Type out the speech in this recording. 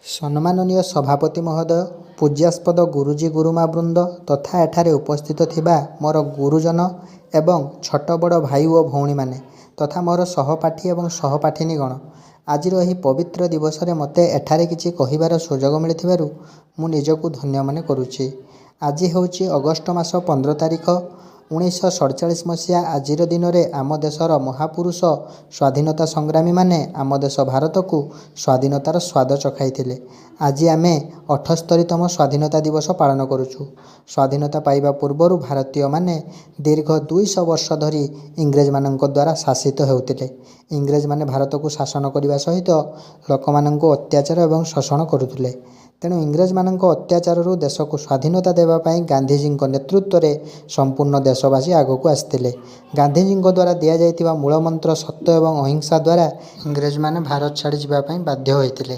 ସମ୍ମାନନୀୟ ସଭାପତି ମହୋଦୟ, ପୂଜ୍ୟାସ୍ପଦ ଗୁରୁଜୀ ଗୁରୁମାବୃନ୍ଦ ତଥା ଏଠାରେ ଉପସ୍ଥିତ ଥିବା ମୋର ଗୁରୁଜନ ଏବଂ ଛୋଟ ବଡ଼ ଭାଇ ଓ ଭଉଣୀମାନେ ତଥା ମୋର ସହପାଠୀ ଏବଂ ସହପାଠିନୀଗଣ, ଆଜିର ଏହି ପବିତ୍ର ଦିବସରେ ମୋତେ ଏଠାରେ କିଛି କହିବାର ସୁଯୋଗ ମିଳିଥିବାରୁ ମୁଁ ନିଜକୁ ଧନ୍ୟ ମନେ କରୁଛି। ଆଜି ହେଉଛି ଅଗଷ୍ଟ ମାସ 15 ତାରିଖ 1947 ମସିହା। ଆଜିର ଦିନରେ ଆମ ଦେଶର ମହାପୁରୁଷ ସ୍ୱାଧୀନତା ସଂଗ୍ରାମୀମାନେ ଆମ ଦେଶ ଭାରତକୁ ସ୍ୱାଧୀନତାର ସ୍ୱାଦ ଚଖାଇଥିଲେ। ଆଜି ଆମେ 78ତମ ସ୍ୱାଧୀନତା ଦିବସ ପାଳନ କରୁଛୁ। ସ୍ୱାଧୀନତା ପାଇବା ପୂର୍ବରୁ ଭାରତୀୟମାନେ ଦୀର୍ଘ 200 ବର୍ଷ ଧରି ଇଂରେଜମାନଙ୍କ ଦ୍ୱାରା ଶାସିତ ହେଉଥିଲେ। ଇଂରେଜମାନେ ଭାରତକୁ ଶାସନ କରିବା ସହିତ ଲୋକମାନଙ୍କୁ ଅତ୍ୟାଚାର ଏବଂ ଶୋଷଣ କରୁଥିଲେ। ତେଣୁ ଇଂରେଜମାନଙ୍କ ଅତ୍ୟାଚାରରୁ ଦେଶକୁ ସ୍ୱାଧୀନତା ଦେବା ପାଇଁ ଗାନ୍ଧିଜୀଙ୍କ ନେତୃତ୍ୱରେ ସମ୍ପୂର୍ଣ୍ଣ ଦେଶବାସୀ ଆଗକୁ ଆସିଥିଲେ। ଗାନ୍ଧିଜୀଙ୍କ ଦ୍ୱାରା ଦିଆଯାଇଥିବା ମୂଳମନ୍ତ୍ର ସତ୍ୟ ଏବଂ ଅହିଂସା ଦ୍ୱାରା ଇଂରେଜମାନେ ଭାରତ ଛାଡ଼ି ଯିବା ପାଇଁ ବାଧ୍ୟ ହୋଇଥିଲେ।